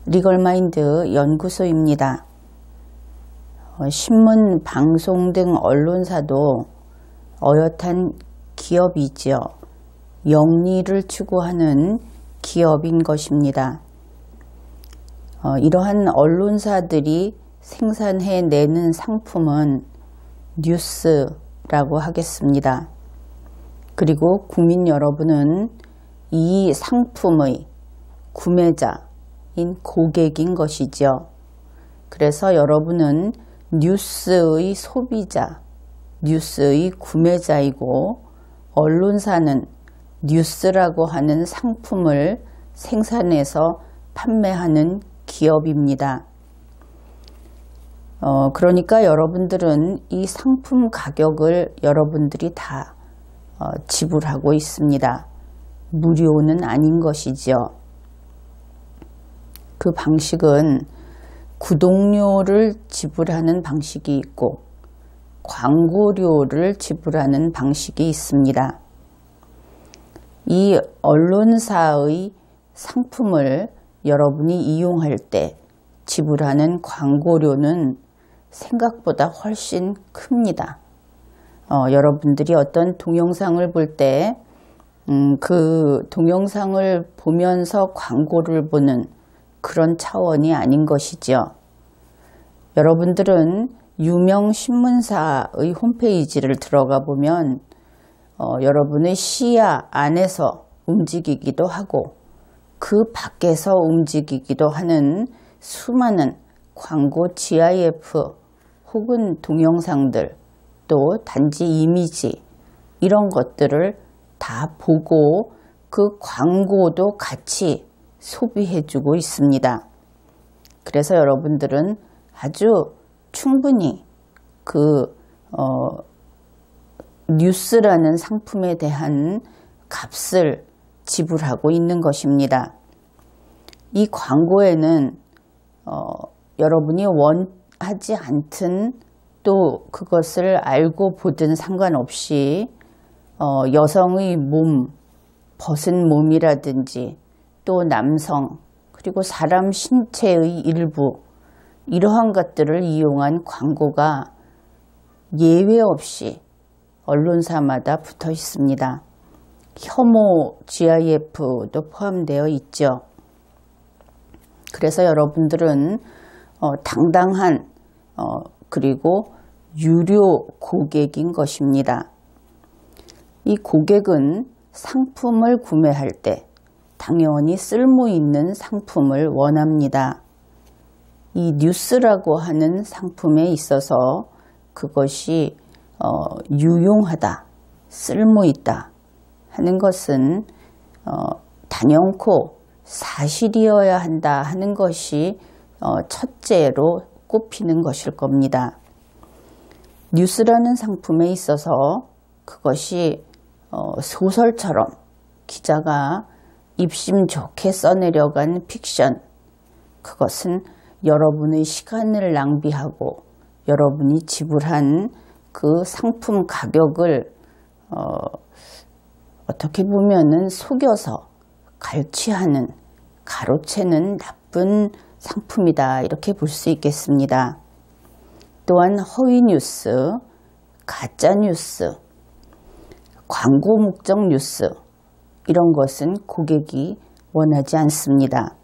리걸마인드 연구소입니다. 신문, 방송 등 언론사도 어엿한 기업이지요. 영리를 추구하는 기업인 것입니다. 이러한 언론사들이 생산해내는 상품은 뉴스라고 하겠습니다. 그리고 국민 여러분은 이 상품의 구매자인 고객인 것이죠. 그래서 여러분은 뉴스의 소비자, 뉴스의 구매자이고 언론사는 뉴스라고 하는 상품을 생산해서 판매하는 기업입니다. 그러니까 여러분들은 이 상품 가격을 여러분들이 다 지불하고 있습니다. 무료는 아닌 것이죠. 그 방식은 구독료를 지불하는 방식이 있고 광고료를 지불하는 방식이 있습니다. 이 언론사의 상품을 여러분이 이용할 때 지불하는 광고료는 생각보다 훨씬 큽니다. 여러분들이 어떤 동영상을 볼 때 그 동영상을 보면서 광고를 보는 그런 차원이 아닌 것이죠. 여러분들은 유명 신문사의 홈페이지를 들어가 보면 여러분의 시야 안에서 움직이기도 하고 그 밖에서 움직이기도 하는 수많은 광고 GIF 혹은 동영상들 또 단지 이미지 이런 것들을 다 보고 그 광고도 같이 소비해주고 있습니다. 그래서 여러분들은 아주 충분히 그 뉴스라는 상품에 대한 값을 지불하고 있는 것입니다. 이 광고에는 여러분이 원하지 않든 또 그것을 알고 보든 상관없이 여성의 몸, 벗은 몸이라든지 또 남성 그리고 사람 신체의 일부 이러한 것들을 이용한 광고가 예외 없이 언론사마다 붙어 있습니다. 혐오 GIF도 포함되어 있죠. 그래서 여러분들은 당당한 그리고 유료 고객인 것입니다. 이 고객은 상품을 구매할 때 당연히 쓸모 있는 상품을 원합니다. 이 뉴스라고 하는 상품에 있어서 그것이 유용하다, 쓸모있다 하는 것은 단연코 사실이어야 한다 하는 것이 첫째로 꼽히는 것일 겁니다. 뉴스라는 상품에 있어서 그것이 소설처럼 기자가 입심 좋게 써내려간 픽션, 그것은 여러분의 시간을 낭비하고 여러분이 지불한 그 상품 가격을 어떻게 보면은 속여서 갈취하는, 가로채는 나쁜 상품이다 이렇게 볼 수 있겠습니다. 또한 허위 뉴스, 가짜 뉴스, 광고 목적 뉴스 이런 것은 고객이 원하지 않습니다.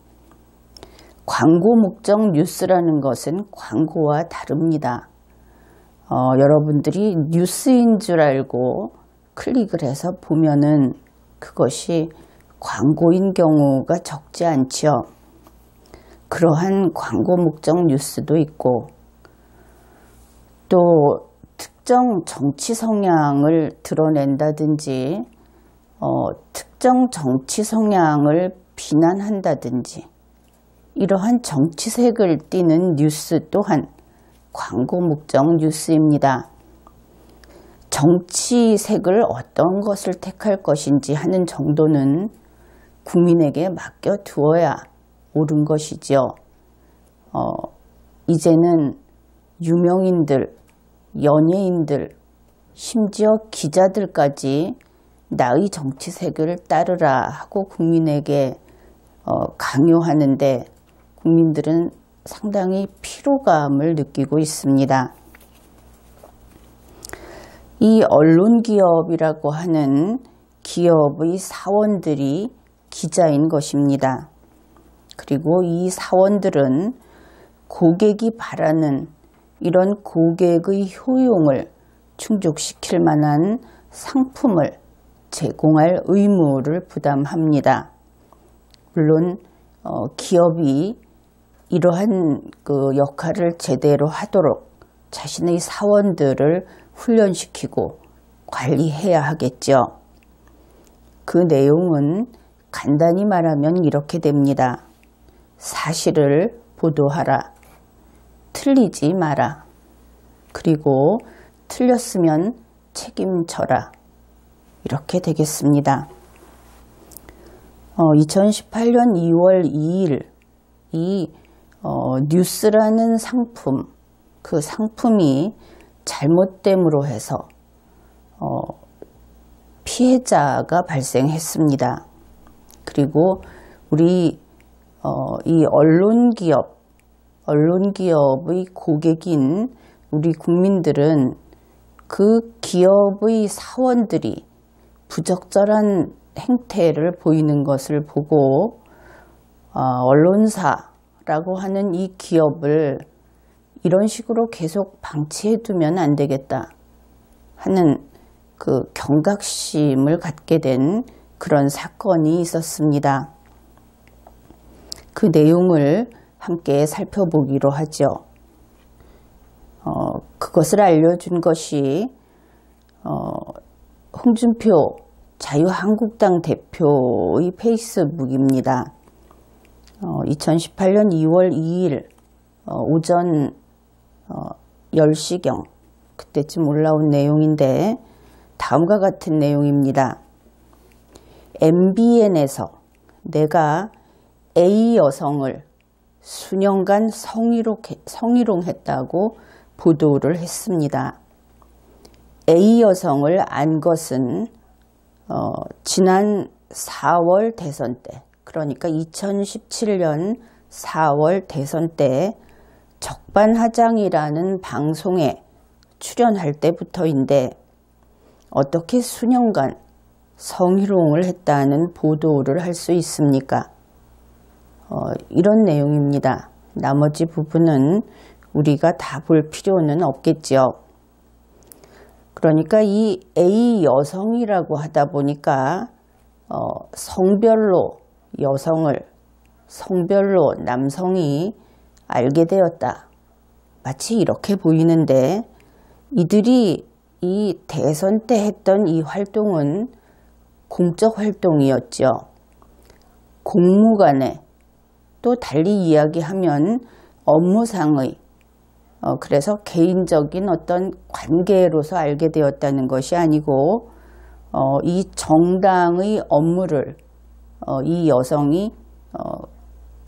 광고 목적 뉴스라는 것은 광고와 다릅니다. 여러분들이 뉴스인 줄 알고 클릭을 해서 보면은 그것이 광고인 경우가 적지 않죠. 그러한 광고 목적 뉴스도 있고 또 특정 정치 성향을 드러낸다든지 특정 정치 성향을 비난한다든지 이러한 정치색을 띠는 뉴스 또한 광고 목적 뉴스입니다. 정치색을 어떤 것을 택할 것인지 하는 정도는 국민에게 맡겨두어야 옳은 것이죠. 이제는 유명인들, 연예인들, 심지어 기자들까지 나의 정치색을 따르라 하고 국민에게 강요하는데 국민들은 상당히 피로감을 느끼고 있습니다. 이 언론기업이라고 하는 기업의 사원들이 기자인 것입니다. 그리고 이 사원들은 고객이 바라는 이런 고객의 효용을 충족시킬 만한 상품을 제공할 의무를 부담합니다. 물론 기업이 이러한 그 역할을 제대로 하도록 자신의 사원들을 훈련시키고 관리해야 하겠죠. 그 내용은 간단히 말하면 이렇게 됩니다. 사실을 보도하라. 틀리지 마라. 그리고 틀렸으면 책임져라. 이렇게 되겠습니다. 2018년 2월 2일 이 뉴스라는 상품, 그 상품이 잘못됨으로 해서 피해자가 발생했습니다. 그리고 우리 이 언론기업의 고객인 우리 국민들은 그 기업의 사원들이 부적절한 행태를 보이는 것을 보고 언론사라고 하는 이 기업을 이런 식으로 계속 방치해 두면 안 되겠다 하는 그 경각심을 갖게 된 그런 사건이 있었습니다. 그 내용을 함께 살펴보기로 하죠. 그것을 알려준 것이 홍준표 자유한국당 대표의 페이스북입니다. 2018년 2월 2일 오전 10시경 그때쯤 올라온 내용인데 다음과 같은 내용입니다. MBN에서 내가 A 여성을 수년간 성희롱했다고 보도를 했습니다. A 여성을 안 것은 지난 4월 대선 때, 그러니까 2017년 4월 대선 때 적반하장이라는 방송에 출연할 때부터인데 어떻게 수년간 성희롱을 했다는 보도를 할 수 있습니까? 이런 내용입니다. 나머지 부분은 우리가 다 볼 필요는 없겠죠. 그러니까 이 A 여성이라고 하다 보니까 성별로 여성을, 성별로 남성이 알게 되었다. 마치 이렇게 보이는데 이들이 이 대선 때 했던 이 활동은 공적 활동이었죠. 공무간에 또 달리 이야기하면 업무상의 그래서 개인적인 어떤 관계로서 알게 되었다는 것이 아니고 이 정당의 업무를 이 여성이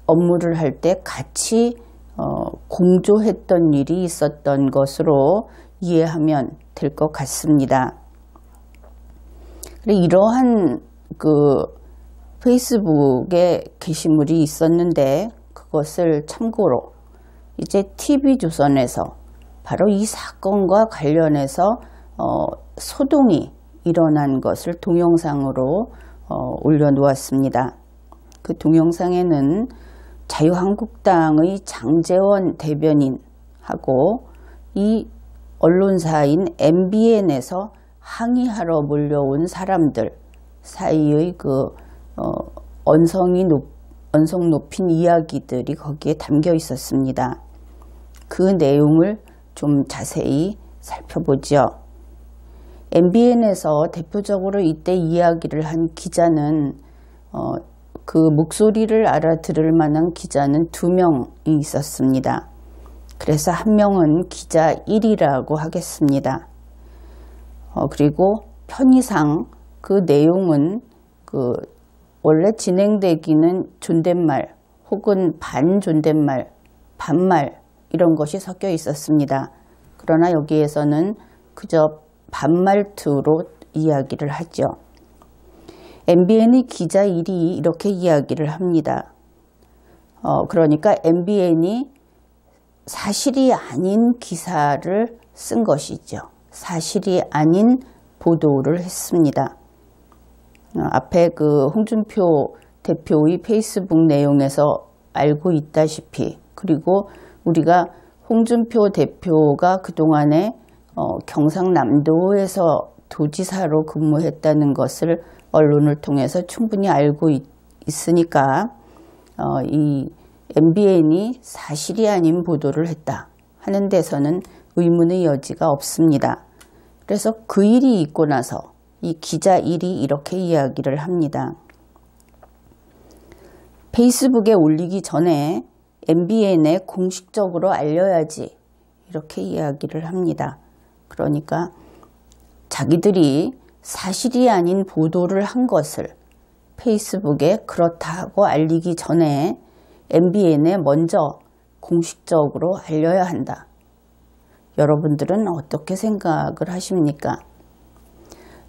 업무를 할 때 같이 공조했던 일이 있었던 것으로 이해하면 될 것 같습니다. 이러한 그 페이스북에 게시물이 있었는데 그것을 참고로 이제 TV조선에서 바로 이 사건과 관련해서 소동이 일어난 것을 동영상으로 올려놓았습니다. 그 동영상에는 자유한국당의 장제원 대변인하고 이 언론사인 MBN에서 항의하러 몰려온 사람들 사이의 그 언성 높인 이야기들이 거기에 담겨 있었습니다. 그 내용을 좀 자세히 살펴보죠. MBN에서 대표적으로 이때 이야기를 한 기자는 그 목소리를 알아들을 만한 기자는 2명이 있었습니다. 그래서 한 명은 기자 1이라고 하겠습니다. 그리고 편의상 그 내용은 그 원래 진행되기는 존댓말 혹은 반존댓말, 반말 이런 것이 섞여 있었습니다. 그러나 여기에서는 그저 반말투로 이야기를 하죠. MBN의 기자 1이 이렇게 이야기를 합니다. 그러니까 MBN이 사실이 아닌 기사를 쓴 것이죠. 사실이 아닌 보도를 했습니다. 앞에 그 홍준표 대표의 페이스북 내용에서 알고 있다시피, 그리고 우리가 홍준표 대표가 그동안에 경상남도에서 도지사로 근무했다는 것을 언론을 통해서 충분히 알고 있으니까 이 MBN이 사실이 아닌 보도를 했다 하는 데서는 의문의 여지가 없습니다. 그래서 그 일이 있고 나서 이 기자 일이 이렇게 이야기를 합니다. 페이스북에 올리기 전에 MBN에 공식적으로 알려야지, 이렇게 이야기를 합니다. 그러니까 자기들이 사실이 아닌 보도를 한 것을 페이스북에 그렇다고 알리기 전에 MBN에 먼저 공식적으로 알려야 한다. 여러분들은 어떻게 생각을 하십니까?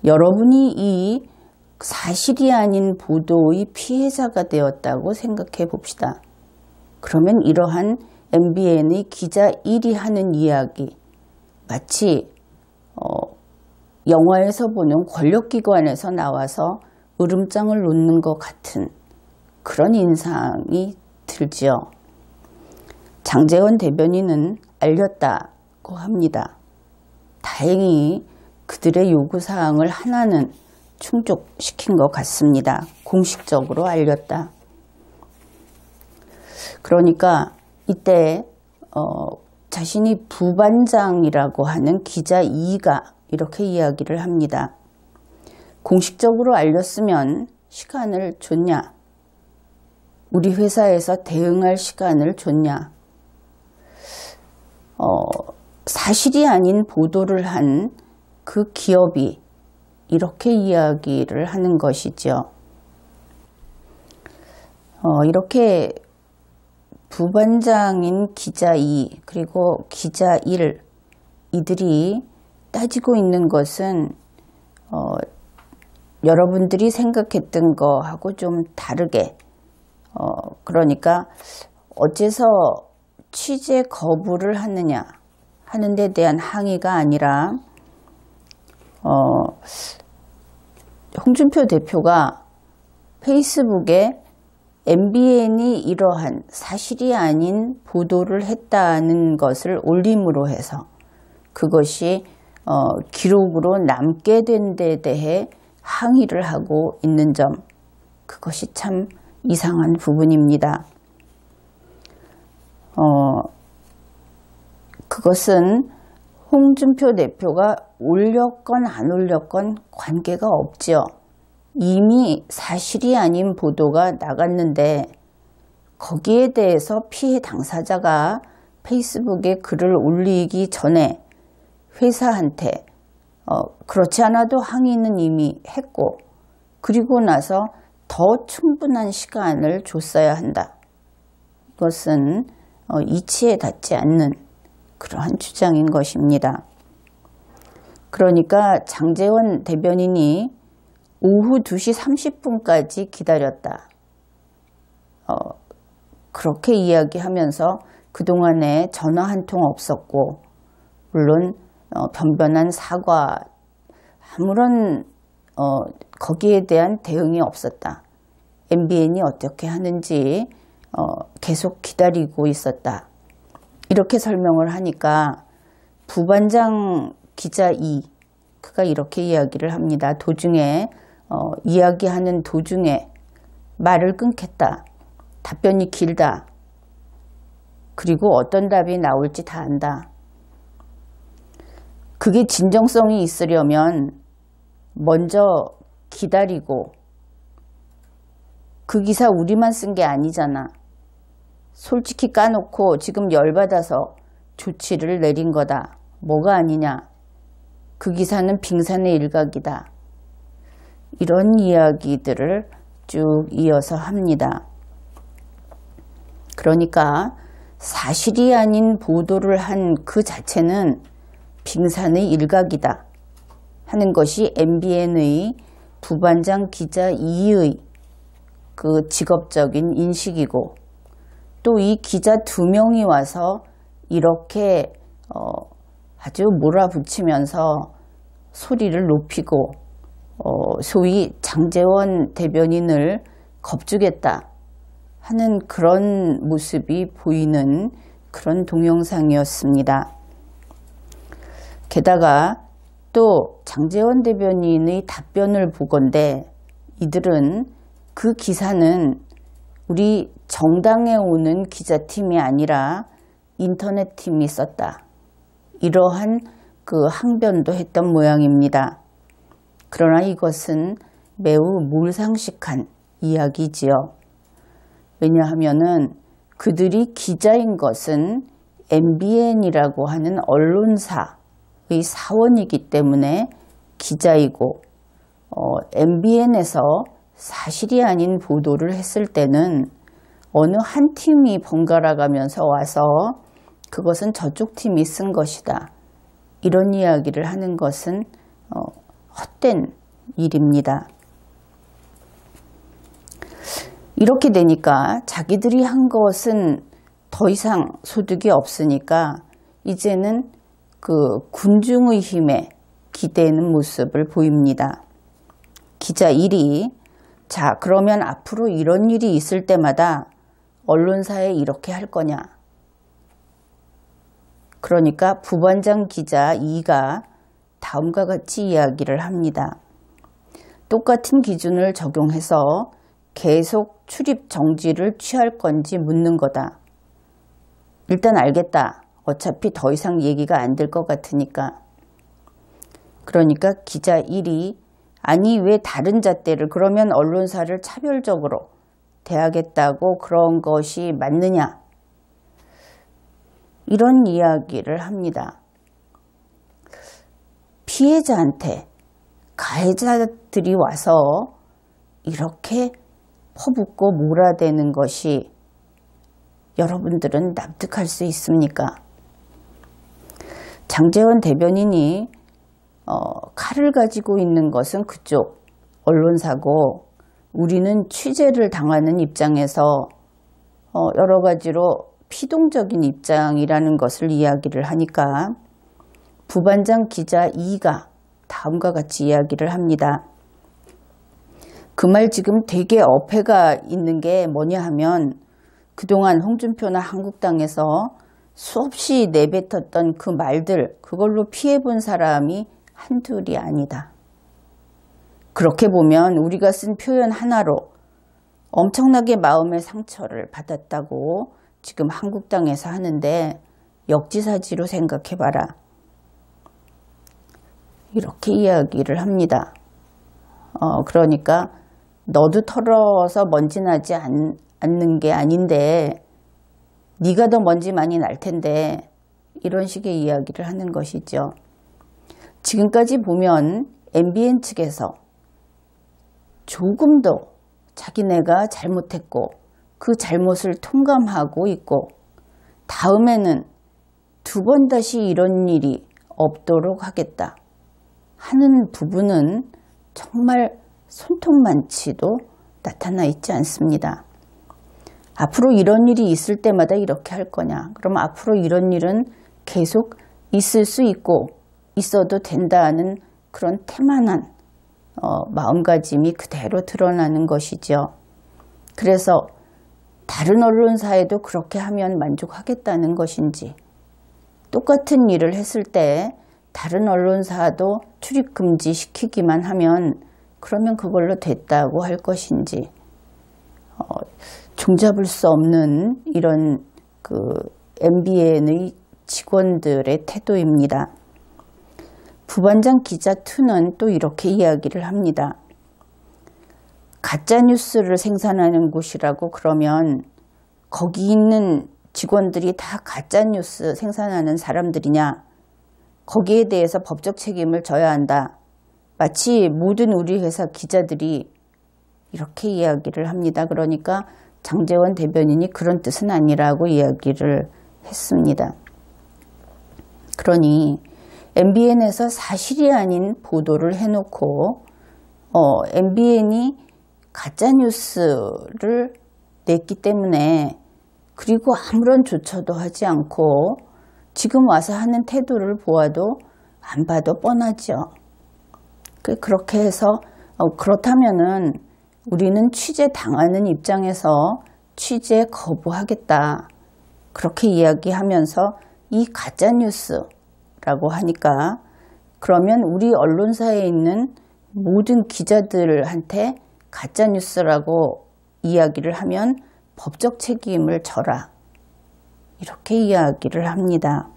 여러분이 이 사실이 아닌 보도의 피해자가 되었다고 생각해 봅시다. 그러면 이러한 MBN의 기자 1이 하는 이야기, 마치 영화에서 보는 권력기관에서 나와서 으름장을 놓는 것 같은 그런 인상이 들지요. 장제원 대변인은 알렸다고 합니다. 다행히 그들의 요구사항을 하나는 충족시킨 것 같습니다. 공식적으로 알렸다. 그러니까 이때 자신이 부반장이라고 하는 기자 2가 이렇게 이야기를 합니다. 공식적으로 알렸으면 시간을 줬냐? 우리 회사에서 대응할 시간을 줬냐? 사실이 아닌 보도를 한 그 기업이 이렇게 이야기를 하는 것이죠. 이렇게 부반장인 기자 2 그리고 기자 1 이들이 따지고 있는 것은 여러분들이 생각했던 거하고 좀 다르게 그러니까 어째서 취재 거부를 하느냐 하는 데 대한 항의가 아니라 홍준표 대표가 페이스북에 MBN이 이러한 사실이 아닌 보도를 했다는 것을 올림으로 해서 그것이 기록으로 남게 된 데 대해 항의를 하고 있는 점, 그것이 참 이상한 부분입니다. 그것은 홍준표 대표가 올렸건 안 올렸건 관계가 없죠. 이미 사실이 아닌 보도가 나갔는데 거기에 대해서 피해 당사자가 페이스북에 글을 올리기 전에 회사한테 그렇지 않아도 항의는 이미 했고 그리고 나서 더 충분한 시간을 줬어야 한다. 이것은 이치에 닿지 않는 그러한 주장인 것입니다. 그러니까 장제원 대변인이 오후 2시 30분까지 기다렸다. 그렇게 이야기하면서 그동안에 전화 한 통 없었고 물론 변변한 사과, 아무런 거기에 대한 대응이 없었다. MBN이 어떻게 하는지 계속 기다리고 있었다. 이렇게 설명을 하니까 부반장 기자 2, 그가 이렇게 이야기를 합니다. 도중에 이야기하는 도중에 말을 끊겠다. 답변이 길다. 그리고 어떤 답이 나올지 다 안다. 그게 진정성이 있으려면 먼저 기다리고 그 기사 우리만 쓴 게 아니잖아. 솔직히 까놓고 지금 열받아서 조치를 내린 거다. 뭐가 아니냐. 그 기사는 빙산의 일각이다. 이런 이야기들을 쭉 이어서 합니다. 그러니까 사실이 아닌 보도를 한 그 자체는 빙산의 일각이다 하는 것이 MBN의 부반장 기자 2의 그 직업적인 인식이고 또 이 기자 2명이 와서 이렇게 아주 몰아붙이면서 소리를 높이고 소위 장제원 대변인을 겁주겠다 하는 그런 모습이 보이는 그런 동영상이었습니다. 게다가 또 장제원 대변인의 답변을 보건대 이들은 그 기사는 우리 정당에 오는 기자팀이 아니라 인터넷팀이 썼다. 이러한 그 항변도 했던 모양입니다. 그러나 이것은 매우 몰상식한 이야기지요. 왜냐하면은 그들이 기자인 것은 MBN이라고 하는 언론사의 사원이기 때문에 기자이고 MBN에서 사실이 아닌 보도를 했을 때는 어느 한 팀이 번갈아 가면서 와서 그것은 저쪽 팀이 쓴 것이다. 이런 이야기를 하는 것은 헛된 일입니다. 이렇게 되니까 자기들이 한 것은 더 이상 소득이 없으니까 이제는 그 군중의 힘에 기대는 모습을 보입니다. 기자 1위, 자 그러면 앞으로 이런 일이 있을 때마다 언론사에 이렇게 할 거냐. 그러니까 부반장 기자 2가 다음과 같이 이야기를 합니다. 똑같은 기준을 적용해서 계속 출입 정지를 취할 건지 묻는 거다. 일단 알겠다. 어차피 더 이상 얘기가 안 될 것 같으니까. 그러니까 기자 1이 아니 왜 다른 잣대를 그러면 언론사를 차별적으로 대하겠다고 그런 것이 맞느냐. 이런 이야기를 합니다. 피해자한테 가해자들이 와서 이렇게 퍼붓고 몰아대는 것이 여러분들은 납득할 수 있습니까? 장제원 대변인이 칼을 가지고 있는 것은 그쪽 언론사고 우리는 취재를 당하는 입장에서 여러 가지로 피동적인 입장이라는 것을 이야기를 하니까 부반장 기자 2가 다음과 같이 이야기를 합니다. 그 말 지금 되게 어폐가 있는 게 뭐냐 하면 그동안 홍준표나 한국당에서 수없이 내뱉었던 그 말들 그걸로 피해본 사람이 한둘이 아니다. 그렇게 보면 우리가 쓴 표현 하나로 엄청나게 마음의 상처를 받았다고 지금 한국당에서 하는데 역지사지로 생각해봐라. 이렇게 이야기를 합니다. 그러니까 너도 털어서 먼지 나지 않는 게 아닌데 네가 더 먼지 많이 날 텐데 이런 식의 이야기를 하는 것이죠. 지금까지 보면 MBN 측에서 조금도 자기네가 잘못했고 그 잘못을 통감하고 있고 다음에는 2번 다시 이런 일이 없도록 하겠다 하는 부분은 정말 손톱만치도 나타나 있지 않습니다. 앞으로 이런 일이 있을 때마다 이렇게 할 거냐? 그럼 앞으로 이런 일은 계속 있을 수 있고 있어도 된다는 그런 태만한 마음가짐이 그대로 드러나는 것이죠. 그래서 다른 언론사에도 그렇게 하면 만족하겠다는 것인지 똑같은 일을 했을 때 다른 언론사도 출입금지 시키기만 하면 그러면 그걸로 됐다고 할 것인지 종잡을 수 없는 이런 그 MBN의 직원들의 태도입니다. 부반장 기자 2는 또 이렇게 이야기를 합니다. 가짜뉴스를 생산하는 곳이라고 그러면 거기 있는 직원들이 다 가짜뉴스 생산하는 사람들이냐? 거기에 대해서 법적 책임을 져야 한다. 마치 모든 우리 회사 기자들이 이렇게 이야기를 합니다. 그러니까 장제원 대변인이 그런 뜻은 아니라고 이야기를 했습니다. 그러니 MBN에서 사실이 아닌 보도를 해놓고 MBN이 가짜뉴스를 냈기 때문에 그리고 아무런 조처도 하지 않고 지금 와서 하는 태도를 보아도 안 봐도 뻔하죠. 그렇게 해서 그렇다면은 우리는 취재 당하는 입장에서 취재 거부하겠다. 그렇게 이야기하면서 이 가짜뉴스라고 하니까 그러면 우리 언론사에 있는 모든 기자들한테 가짜뉴스라고 이야기를 하면 법적 책임을 져라. 이렇게 이야기를 합니다.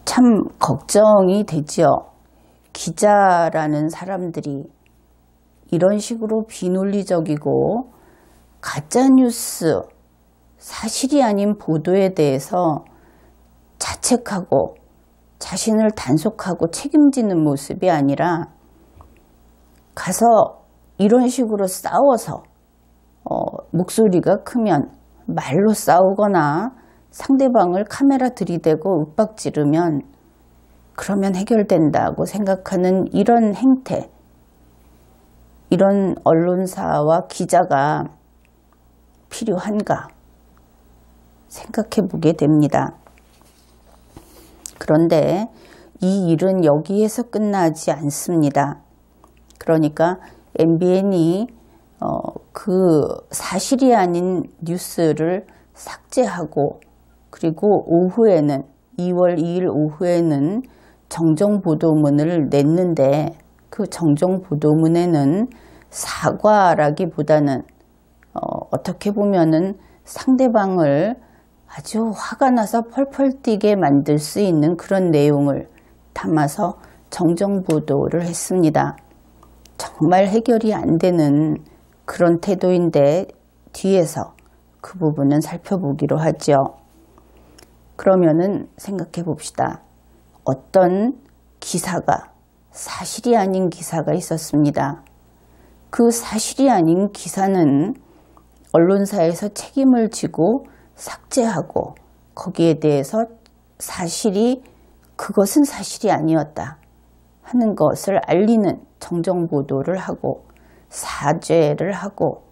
참 걱정이 되지요. 기자라는 사람들이 이런 식으로 비논리적이고 가짜뉴스, 사실이 아닌 보도에 대해서 자책하고 자신을 단속하고 책임지는 모습이 아니라 가서 이런 식으로 싸워서 목소리가 크면 말로 싸우거나 상대방을 카메라 들이대고 윽박지르면 그러면 해결된다고 생각하는 이런 행태, 이런 언론사와 기자가 필요한가 생각해 보게 됩니다. 그런데 이 일은 여기에서 끝나지 않습니다. 그러니까 MBN이 그 사실이 아닌 뉴스를 삭제하고 그리고 오후에는 2월 2일 오후에는 정정보도문을 냈는데 그 정정보도문에는 사과라기보다는 어떻게 보면은 상대방을 아주 화가 나서 펄펄 뛰게 만들 수 있는 그런 내용을 담아서 정정보도를 했습니다. 정말 해결이 안 되는 그런 태도인데 뒤에서 그 부분은 살펴보기로 하죠. 그러면은 생각해 봅시다. 어떤 기사가 사실이 아닌 기사가 있었습니다. 그 사실이 아닌 기사는 언론사에서 책임을 지고 삭제하고 거기에 대해서 그것은 사실이 아니었다 하는 것을 알리는 정정보도를 하고 사죄를 하고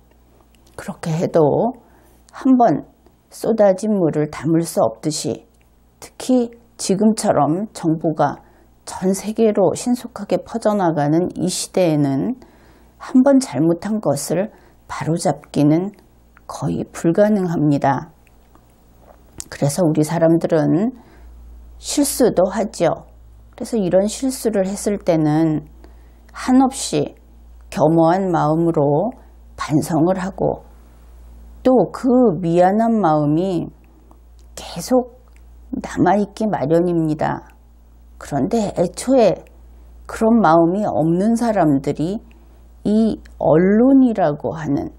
그렇게 해도 한번 쏟아진 물을 담을 수 없듯이 특히 지금처럼 정보가 전 세계로 신속하게 퍼져나가는 이 시대에는 한번 잘못한 것을 바로잡기는 거의 불가능합니다. 그래서 우리 사람들은 실수도 하죠. 그래서 이런 실수를 했을 때는 한없이 겸허한 마음으로 반성을 하고 또 그 미안한 마음이 계속 남아있기 마련입니다. 그런데 애초에 그런 마음이 없는 사람들이 이 언론이라고 하는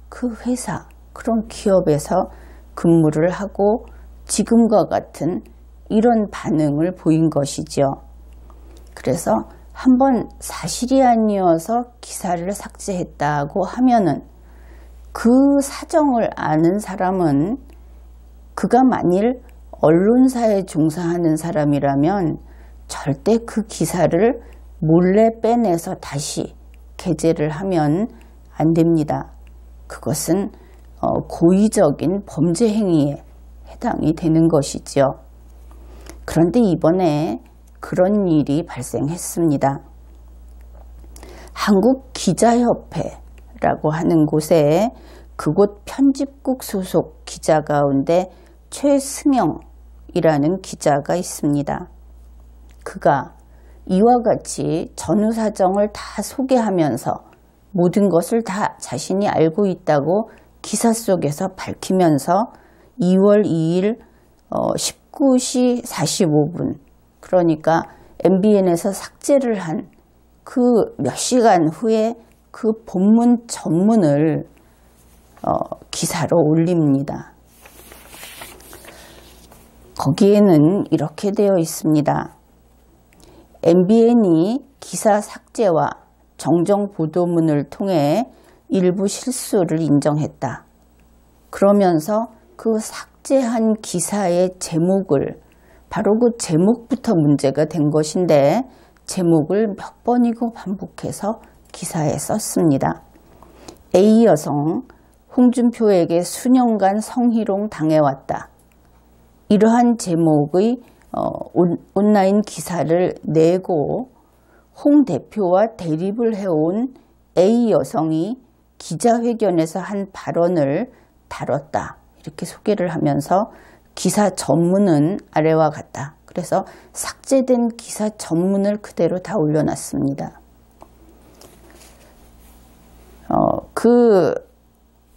그 회사, 그런 기업에서 근무를 하고 지금과 같은 이런 반응을 보인 것이죠. 그래서 한번 사실이 아니어서 기사를 삭제했다고 하면은 그 사정을 아는 사람은 그가 만일 언론사에 종사하는 사람이라면 절대 그 기사를 몰래 빼내서 다시 게재를 하면 안 됩니다. 그것은 고의적인 범죄 행위에 해당이 되는 것이죠. 그런데 이번에 그런 일이 발생했습니다. 한국기자협회라고 하는 곳에 그곳 편집국 소속 기자 가운데 최승영이라는 기자가 있습니다. 그가 이와 같이 전후 사정을 다 소개하면서 모든 것을 다 자신이 알고 있다고 기사 속에서 밝히면서 2월 2일 19시 45분 그러니까 MBN에서 삭제를 한 그 몇 시간 후에 그 본문 전문을 기사로 올립니다. 거기에는 이렇게 되어 있습니다. MBN이 기사 삭제와 정정 보도문을 통해 일부 실수를 인정했다. 그러면서 그 삭제한 기사의 제목을 바로 그 제목부터 문제가 된 것인데 제목을 몇 번이고 반복해서 기사에 썼습니다. A 여성 홍준표에게 수년간 성희롱 당해왔다. 이러한 제목의 온라인 기사를 내고 홍 대표와 대립을 해온 A 여성이 기자회견에서 한 발언을 다뤘다. 이렇게 소개를 하면서 기사 전문은 아래와 같다. 그래서 삭제된 기사 전문을 그대로 다 올려놨습니다.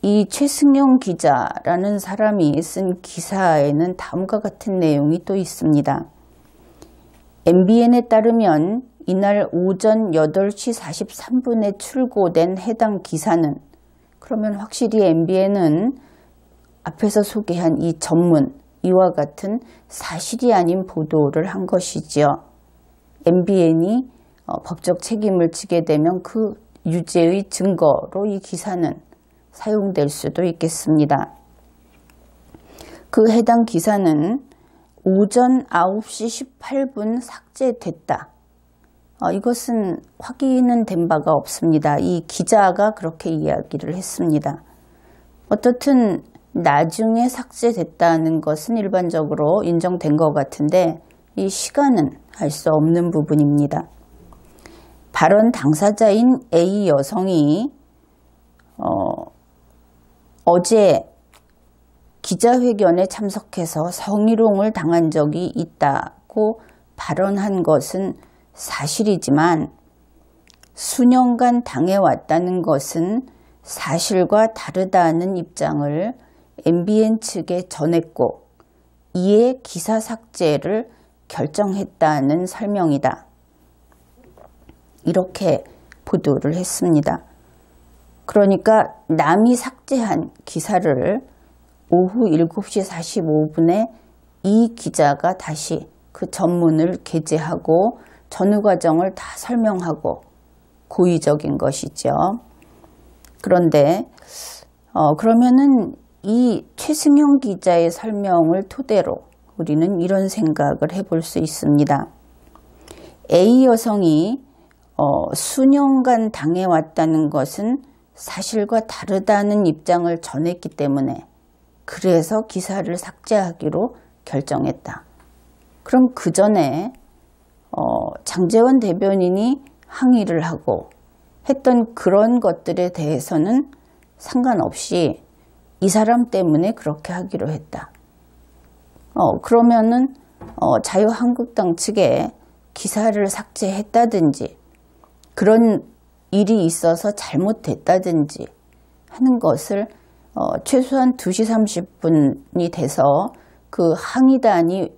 이 최승용 기자라는 사람이 쓴 기사에는 다음과 같은 내용이 또 있습니다. MBN에 따르면 이날 오전 8시 43분에 출고된 해당 기사는, 그러면 확실히 MBN은 앞에서 소개한 이 전문, 이와 같은 사실이 아닌 보도를 한 것이지요. MBN이 법적 책임을 지게 되면 그 유죄의 증거로 이 기사는 사용될 수도 있겠습니다. 그 해당 기사는 오전 9시 18분 삭제됐다. 이것은 확인은 된 바가 없습니다. 이 기자가 그렇게 이야기를 했습니다. 어떻든 나중에 삭제됐다는 것은 일반적으로 인정된 것 같은데 이 시간은 알 수 없는 부분입니다. 발언 당사자인 A 여성이 어제 기자회견에 참석해서 성희롱을 당한 적이 있다고 발언한 것은 사실이지만 수년간 당해왔다는 것은 사실과 다르다는 입장을 MBN 측에 전했고 이에 기사 삭제를 결정했다는 설명이다. 이렇게 보도를 했습니다. 그러니까 남이 삭제한 기사를 오후 7시 45분에 이 기자가 다시 그 전문을 게재하고 전후 과정을 다 설명하고 고의적인 것이죠. 그런데 그러면은 이 최승용 기자의 설명을 토대로 우리는 이런 생각을 해볼 수 있습니다. A 여성이 수년간 당해왔다는 것은 사실과 다르다는 입장을 전했기 때문에 그래서 기사를 삭제하기로 결정했다. 그럼 그 전에 장제원 대변인이 항의를 하고 했던 그런 것들에 대해서는 상관없이 이 사람 때문에 그렇게 하기로 했다. 그러면은 자유한국당 측에 기사를 삭제했다든지 그런 일이 있어서 잘못됐다든지 하는 것을 최소한 2시 30분이 돼서 그 항의단이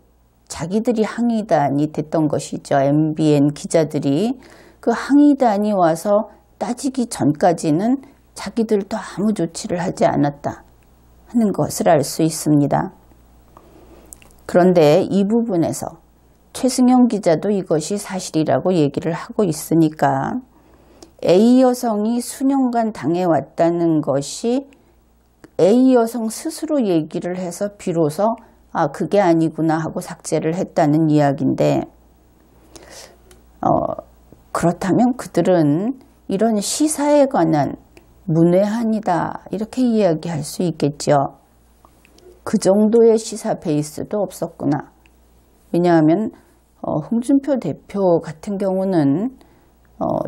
자기들이 항의단이 됐던 것이죠. MBN 기자들이 그 항의단이 와서 따지기 전까지는 자기들도 아무 조치를 하지 않았다 하는 것을 알 수 있습니다. 그런데 이 부분에서 최승용 기자도 이것이 사실이라고 얘기를 하고 있으니까 A 여성이 수년간 당해왔다는 것이 A 여성 스스로 얘기를 해서 비로소 그게 아니구나 하고 삭제를 했다는 이야기인데 그렇다면 그들은 이런 시사에 관한 문외한이다 이렇게 이야기할 수 있겠죠. 그 정도의 시사 베이스도 없었구나. 왜냐하면 홍준표 대표 같은 경우는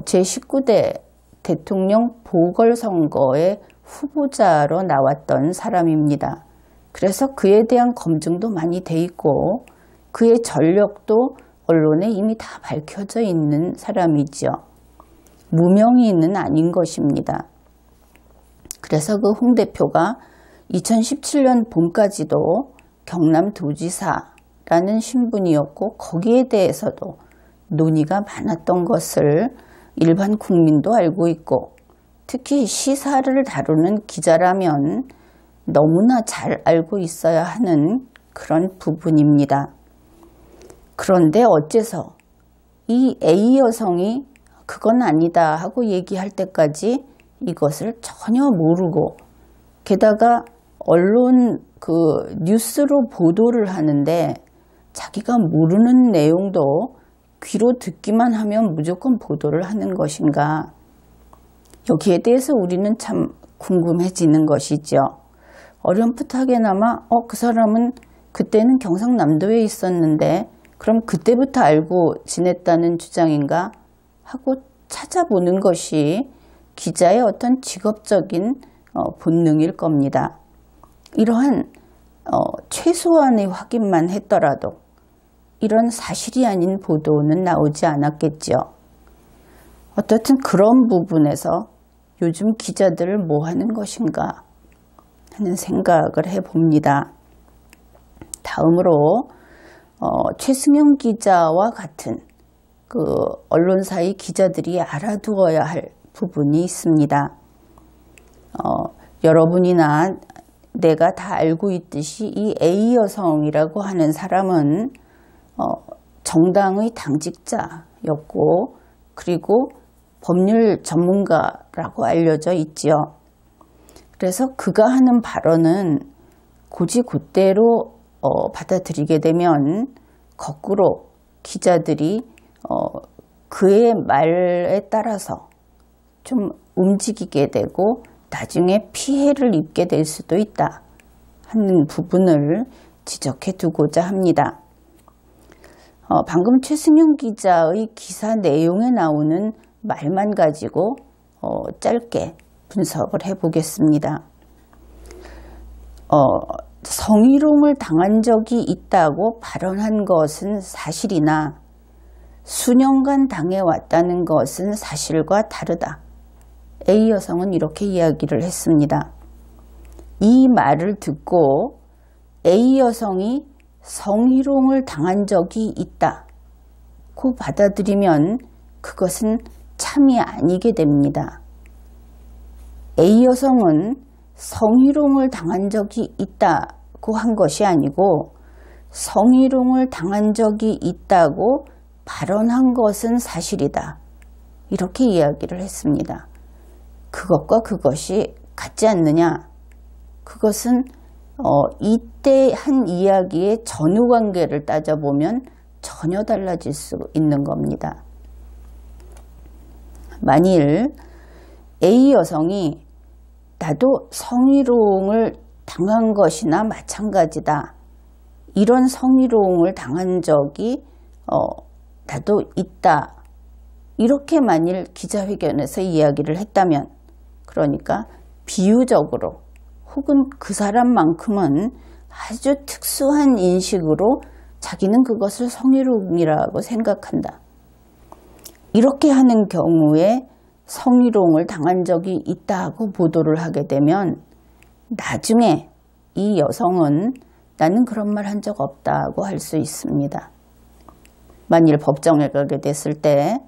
제19대 대통령 보궐선거의 후보자로 나왔던 사람입니다. 그래서 그에 대한 검증도 많이 돼 있고 그의 전력도 언론에 이미 다 밝혀져 있는 사람이죠. 무명인은 아닌 것입니다. 그래서 그 홍 대표가 2017년 봄까지도 경남도지사라는 신분이었고 거기에 대해서도 논의가 많았던 것을 일반 국민도 알고 있고 특히 시사를 다루는 기자라면 너무나 잘 알고 있어야 하는 그런 부분입니다. 그런데 어째서 이 A 여성이 그건 아니다 하고 얘기할 때까지 이것을 전혀 모르고 게다가 언론 뉴스로 보도를 하는데 자기가 모르는 내용도 귀로 듣기만 하면 무조건 보도를 하는 것인가. 여기에 대해서 우리는 참 궁금해지는 것이죠. 어렴풋하게나마 그 사람은 그때는 경상남도에 있었는데 그럼 그때부터 알고 지냈다는 주장인가 하고 찾아보는 것이 기자의 어떤 직업적인 본능일 겁니다. 이러한 최소한의 확인만 했더라도 이런 사실이 아닌 보도는 나오지 않았겠죠. 어떻든 그런 부분에서 요즘 기자들을 뭐 하는 것인가 하는 생각을 해봅니다. 다음으로 최승영 기자와 같은 그 언론사의 기자들이 알아두어야 할 부분이 있습니다. 여러분이나 내가 다 알고 있듯이 이 A 여성이라고 하는 사람은 정당의 당직자였고 그리고 법률 전문가라고 알려져 있지요. 그래서 그가 하는 발언은 곧이곧대로 받아들이게 되면 거꾸로 기자들이 그의 말에 따라서 좀 움직이게 되고 나중에 피해를 입게 될 수도 있다 하는 부분을 지적해 두고자 합니다. 방금 최승용 기자의 기사 내용에 나오는 말만 가지고 짧게 분석을 해보겠습니다. 성희롱을 당한 적이 있다고 발언한 것은 사실이나 수년간 당해왔다는 것은 사실과 다르다. A 여성은 이렇게 이야기를 했습니다. 이 말을 듣고 A 여성이 성희롱을 당한 적이 있다고 받아들이면 그것은 참이 아니게 됩니다. A 여성은 성희롱을 당한 적이 있다고 한 것이 아니고 성희롱을 당한 적이 있다고 발언한 것은 사실이다. 이렇게 이야기를 했습니다. 그것과 그것이 같지 않느냐? 그것은 이때 한 이야기의 전후 관계를 따져보면 전혀 달라질 수 있는 겁니다. 만일 A 여성이 나도 성희롱을 당한 것이나 마찬가지다. 이런 성희롱을 당한 적이 나도 있다. 이렇게 만일 기자회견에서 이야기를 했다면 그러니까 비유적으로 혹은 그 사람만큼은 아주 특수한 인식으로 자기는 그것을 성희롱이라고 생각한다. 이렇게 하는 경우에 성희롱을 당한 적이 있다고 보도를 하게 되면 나중에 이 여성은 나는 그런 말 한 적 없다고 할 수 있습니다. 만일 법정에 가게 됐을 때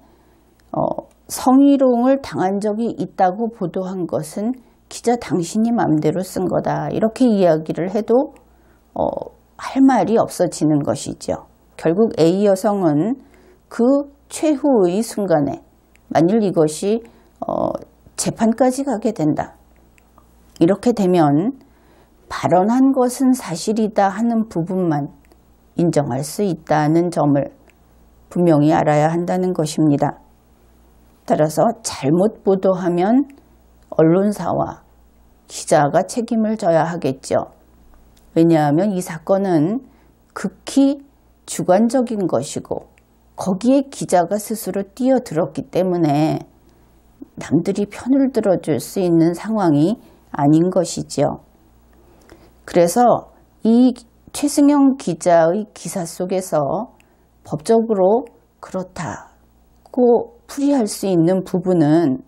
성희롱을 당한 적이 있다고 보도한 것은 기자 당신이 마음대로 쓴 거다. 이렇게 이야기를 해도 할 말이 없어지는 것이죠. 결국 A 여성은 그 최후의 순간에 만일 이것이 재판까지 가게 된다. 이렇게 되면 발언한 것은 사실이다 하는 부분만 인정할 수 있다는 점을 분명히 알아야 한다는 것입니다. 따라서 잘못 보도하면 언론사와 기자가 책임을 져야 하겠죠. 왜냐하면 이 사건은 극히 주관적인 것이고 거기에 기자가 스스로 뛰어들었기 때문에 남들이 편을 들어줄 수 있는 상황이 아닌 것이지요. 그래서 이 최승영 기자의 기사 속에서 법적으로 그렇다고 풀이할 수 있는 부분은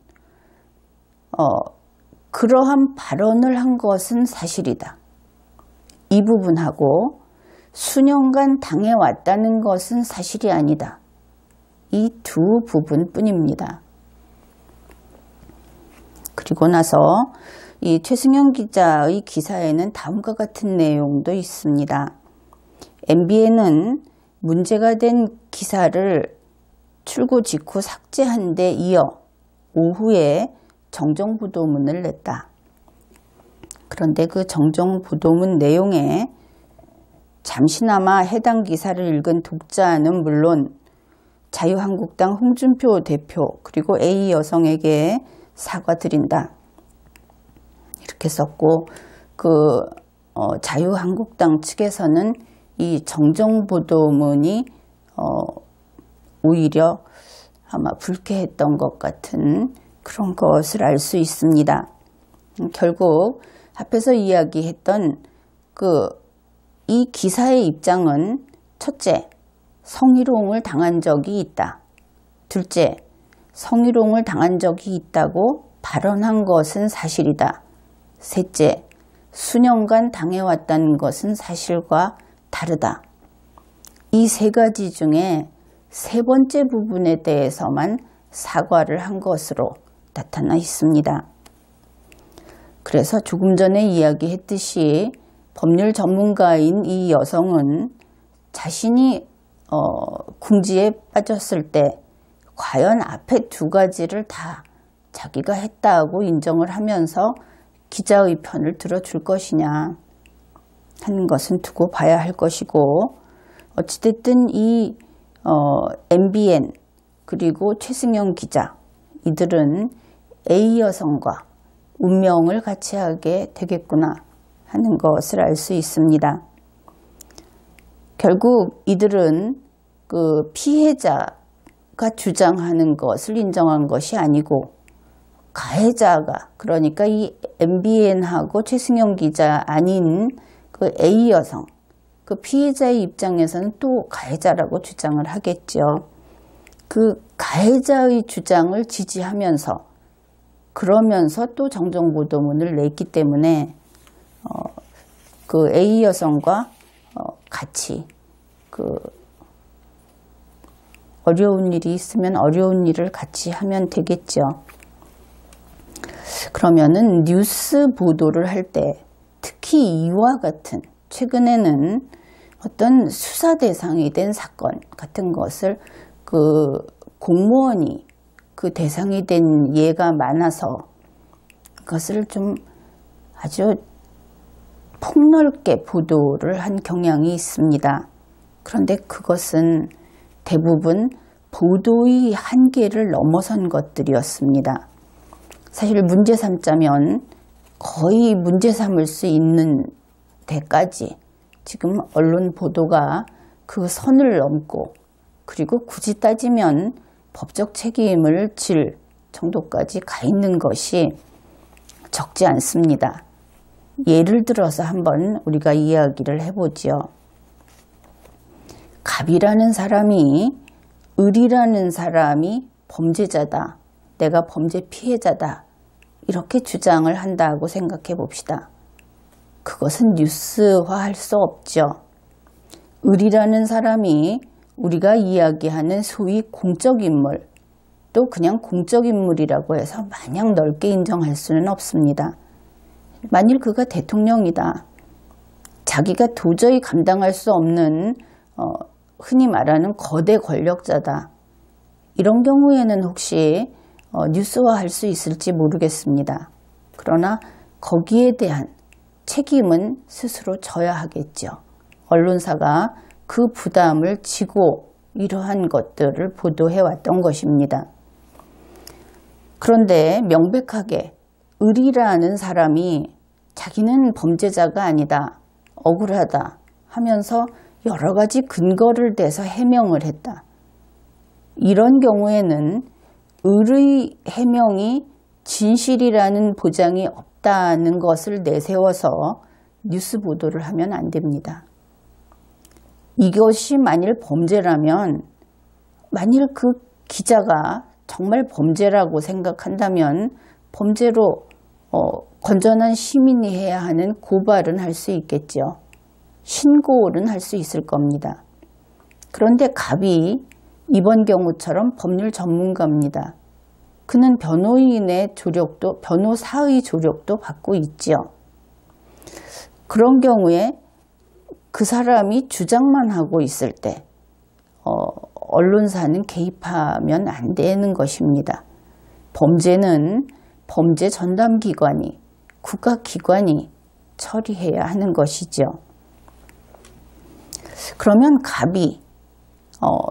그러한 발언을 한 것은 사실이다. 이 부분하고 수년간 당해왔다는 것은 사실이 아니다. 이 두 부분뿐입니다. 그리고 나서 이 최승영 기자의 기사에는 다음과 같은 내용도 있습니다. MBN은 문제가 된 기사를 출고 직후 삭제한 데 이어 오후에 정정보도문을 냈다. 그런데 그 정정보도문 내용에 잠시나마 해당 기사를 읽은 독자는 물론 자유한국당 홍준표 대표 그리고 A 여성에게 사과드린다. 이렇게 썼고 자유한국당 측에서는 이 정정보도문이 오히려 아마 불쾌했던 것 같은 그런 것을 알 수 있습니다. 결국 앞에서 이야기했던 이 기사의 입장은 첫째, 성희롱을 당한 적이 있다. 둘째, 성희롱을 당한 적이 있다고 발언한 것은 사실이다. 셋째, 수년간 당해왔다는 것은 사실과 다르다. 이 세 가지 중에 세 번째 부분에 대해서만 사과를 한 것으로 나타나 있습니다. 그래서 조금 전에 이야기했듯이 법률 전문가인 이 여성은 자신이 궁지에 빠졌을 때 과연 앞에 두 가지를 다 자기가 했다고 인정을 하면서 기자의 편을 들어줄 것이냐 하는 것은 두고 봐야 할 것이고, 어찌됐든 이 MBN 그리고 최승영 기자, 이들은 A 여성과 운명을 같이 하게 되겠구나 하는 것을 알 수 있습니다. 결국 이들은 피해자가 주장하는 것을 인정한 것이 아니고 가해자가, 그러니까 이 MBN하고 최승영 기자 아닌 A 여성, 피해자의 입장에서는 또 가해자라고 주장을 하겠죠. 가해자의 주장을 지지하면서 그러면서 또 정정보도문을 냈기 때문에 A 여성과 같이 어려운 일이 있으면 어려운 일을 같이 하면 되겠죠. 그러면은 뉴스 보도를 할 때 특히 이와 같은, 최근에는 어떤 수사 대상이 된 사건 같은 것을 공무원이 대상이 된 예가 많아서 그것을 좀 아주 폭넓게 보도를 한 경향이 있습니다. 그런데 그것은 대부분 보도의 한계를 넘어선 것들이었습니다. 사실 문제 삼자면 거의 문제 삼을 수 있는 데까지 지금 언론 보도가 그 선을 넘고, 그리고 굳이 따지면 법적 책임을 질 정도까지 가 있는 것이 적지 않습니다. 예를 들어서 한번 우리가 이야기를 해보지요. 갑이라는 사람이, 을이라는 사람이 범죄자다, 내가 범죄 피해자다, 이렇게 주장을 한다고 생각해 봅시다. 그것은 뉴스화할 수 없죠. 을이라는 사람이 우리가 이야기하는 소위 공적인물, 또 그냥 공적인물이라고 해서 마냥 넓게 인정할 수는 없습니다. 만일 그가 대통령이다, 자기가 도저히 감당할 수 없는 흔히 말하는 거대 권력자다, 이런 경우에는 혹시 뉴스화할 수 있을지 모르겠습니다. 그러나 거기에 대한 책임은 스스로 져야 하겠죠. 언론사가 그 부담을 지고 이러한 것들을 보도해왔던 것입니다. 그런데 명백하게 을이라는 사람이 자기는 범죄자가 아니다, 억울하다 하면서 여러 가지 근거를 대서 해명을 했다. 이런 경우에는 을의 해명이 진실이라는 보장이 없다는 것을 내세워서 뉴스 보도를 하면 안 됩니다. 이것이 만일 범죄라면, 만일 그 기자가 정말 범죄라고 생각한다면 범죄로 건전한 시민이 해야 하는 고발은 할 수 있겠죠. 신고는 할 수 있을 겁니다. 그런데 갑이 이번 경우처럼 법률 전문가입니다. 그는 변호인의 조력도, 변호사의 조력도 받고 있죠. 그런 경우에 그 사람이 주장만 하고 있을 때 언론사는 개입하면 안 되는 것입니다. 범죄는 범죄 전담기관이, 국가기관이 처리해야 하는 것이죠. 그러면 갑이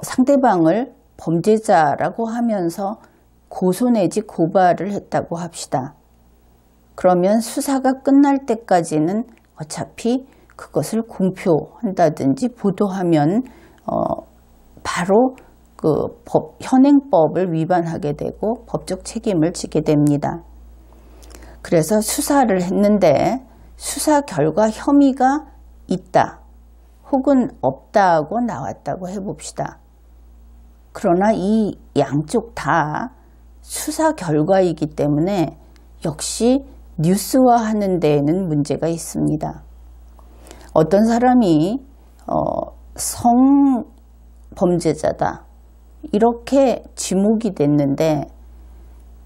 상대방을 범죄자라고 하면서 고소 내지 고발을 했다고 합시다. 그러면 수사가 끝날 때까지는 어차피 그것을 공표한다든지 보도하면 바로 그 현행법을 위반하게 되고 법적 책임을 지게 됩니다. 그래서 수사를 했는데 수사 결과 혐의가 있다 혹은 없다고 나왔다고 해봅시다. 그러나 이 양쪽 다 수사 결과이기 때문에 역시 뉴스화하는 데에는 문제가 있습니다. 어떤 사람이 성범죄자다 이렇게 지목이 됐는데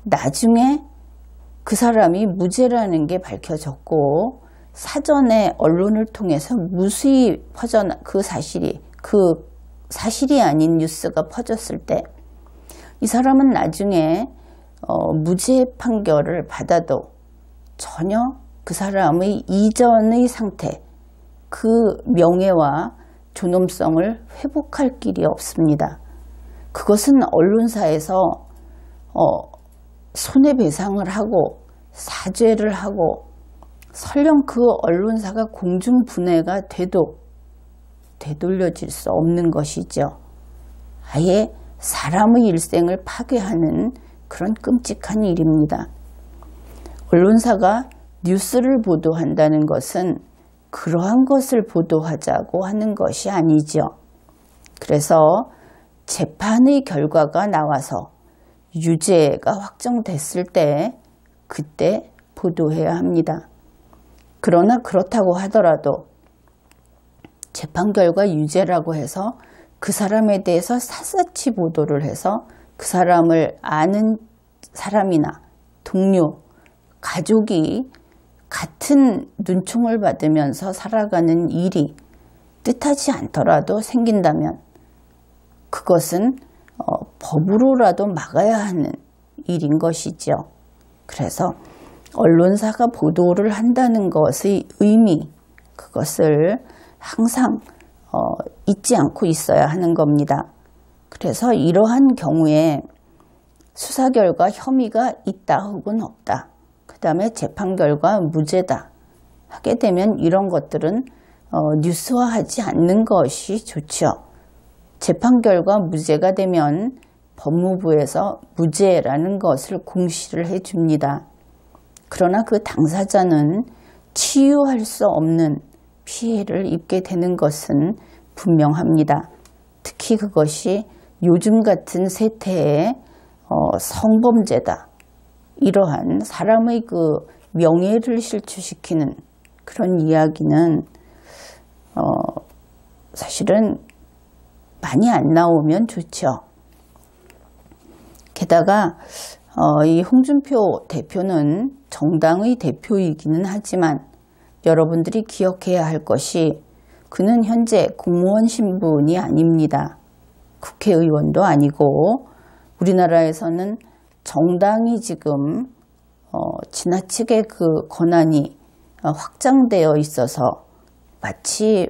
나중에 그 사람이 무죄라는 게 밝혀졌고 사전에 언론을 통해서 무수히 그 사실이 아닌 뉴스가 퍼졌을 때 이 사람은 나중에 무죄 판결을 받아도 전혀 그 사람의 이전의 상태, 그 명예와 존엄성을 회복할 길이 없습니다. 그것은 언론사에서 손해배상을 하고 사죄를 하고 설령 그 언론사가 공중분해가 돼도 되돌려질 수 없는 것이죠. 아예 사람의 일생을 파괴하는 그런 끔찍한 일입니다. 언론사가 뉴스를 보도한다는 것은 그러한 것을 보도하자고 하는 것이 아니죠. 그래서 재판의 결과가 나와서 유죄가 확정됐을 때 그때 보도해야 합니다. 그러나 그렇다고 하더라도 재판 결과 유죄라고 해서 그 사람에 대해서 샅샅이 보도를 해서 그 사람을 아는 사람이나 동료, 가족이 같은 눈총을 받으면서 살아가는 일이 뜻하지 않더라도 생긴다면 그것은 법으로라도 막아야 하는 일인 것이죠. 그래서 언론사가 보도를 한다는 것의 의미, 그것을 항상 잊지 않고 있어야 하는 겁니다. 그래서 이러한 경우에 수사 결과 혐의가 있다 혹은 없다, 그 다음에 재판 결과 무죄다 하게 되면 이런 것들은 뉴스화하지 않는 것이 좋죠. 재판 결과 무죄가 되면 법무부에서 무죄라는 것을 공시를 해줍니다. 그러나 그 당사자는 치유할 수 없는 피해를 입게 되는 것은 분명합니다. 특히 그것이 요즘 같은 세태의 성범죄다. 이러한 사람의 그 명예를 실추시키는 그런 이야기는 사실은 많이 안 나오면 좋죠. 게다가 이 홍준표 대표는 정당의 대표이기는 하지만 여러분들이 기억해야 할 것이 그는 현재 공무원 신분이 아닙니다. 국회의원도 아니고 우리나라에서는 정당이 지금 지나치게 그 권한이 확장되어 있어서 마치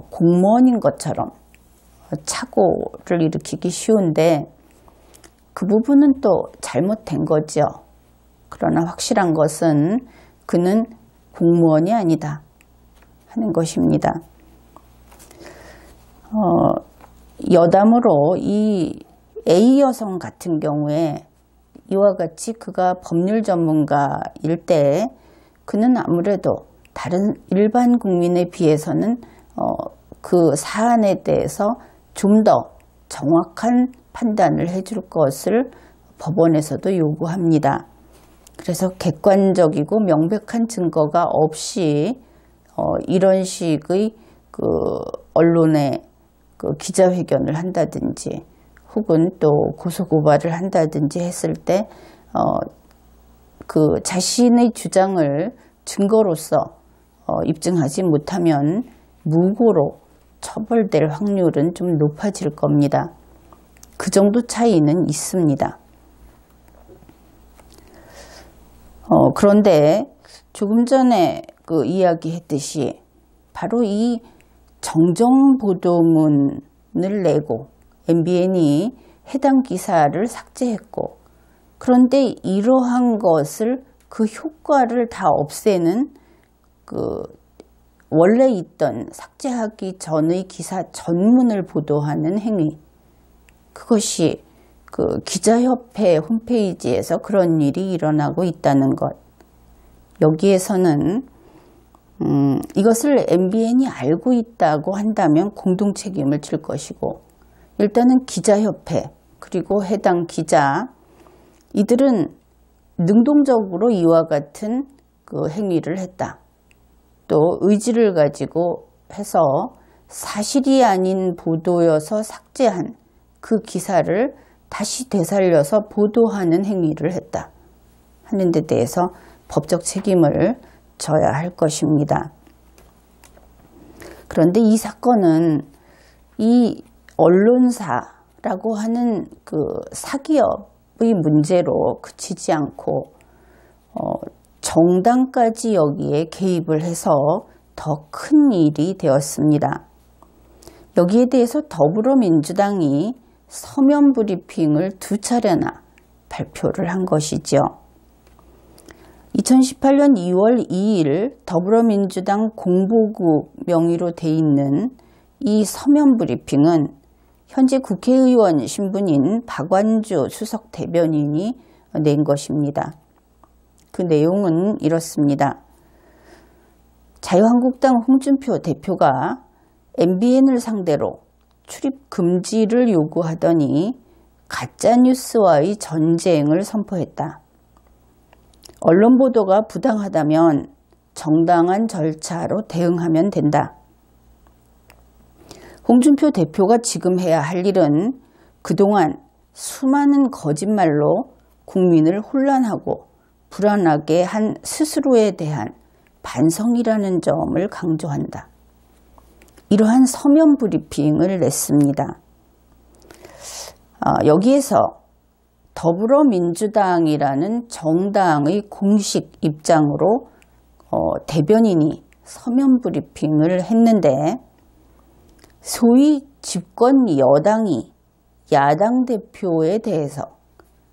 공무원인 것처럼 착오를 일으키기 쉬운데 그 부분은 또 잘못된 거죠. 그러나 확실한 것은 그는 공무원이 아니다 하는 것입니다. 여담으로 이 A 여성 같은 경우에 이와 같이 그가 법률 전문가일 때 그는 아무래도 다른 일반 국민에 비해서는 그 사안에 대해서 좀 더 정확한 판단을 해줄 것을 법원에서도 요구합니다. 그래서 객관적이고 명백한 증거가 없이 이런 식의 그 언론에 그 기자회견을 한다든지 혹은 또 고소고발을 한다든지 했을 때 그 자신의 주장을 증거로서 입증하지 못하면 무고로 처벌될 확률은 좀 높아질 겁니다. 그 정도 차이는 있습니다. 그런데 조금 전에 그 이야기했듯이 바로 이 정정보도문을 내고 MBN이 해당 기사를 삭제했고, 그런데 이러한 것을 그 효과를 다 없애는 그 원래 있던 삭제하기 전의 기사 전문을 보도하는 행위, 그것이 그 기자협회 홈페이지에서 그런 일이 일어나고 있다는 것. 여기에서는 이것을 MBN이 알고 있다고 한다면 공동 책임을 질 것이고, 일단은 기자협회 그리고 해당 기자, 이들은 능동적으로 이와 같은 그 행위를 했다. 또 의지를 가지고 해서 사실이 아닌 보도여서 삭제한 그 기사를 다시 되살려서 보도하는 행위를 했다 하는 데 대해서 법적 책임을 져야 할 것입니다. 그런데 이 사건은 이 언론사라고 하는 그 사기업의 문제로 그치지 않고 정당까지 여기에 개입을 해서 더 큰 일이 되었습니다. 여기에 대해서 더불어민주당이 서면 브리핑을 2차례나 발표를 한 것이죠. 2018년 2월 2일 더불어민주당 공보국 명의로 돼 있는 이 서면 브리핑은 현재 국회의원 신분인 박완주 수석 대변인이 낸 것입니다. 그 내용은 이렇습니다. 자유한국당 홍준표 대표가 MBN을 상대로 출입 금지를 요구하더니 가짜뉴스와의 전쟁을 선포했다. 언론 보도가 부당하다면 정당한 절차로 대응하면 된다. 홍준표 대표가 지금 해야 할 일은 그동안 수많은 거짓말로 국민을 혼란하고 불안하게 한 스스로에 대한 반성이라는 점을 강조한다. 이러한 서면 브리핑을 냈습니다. 여기에서 더불어민주당이라는 정당의 공식 입장으로 대변인이 서면 브리핑을 했는데, 소위 집권 여당이 야당 대표에 대해서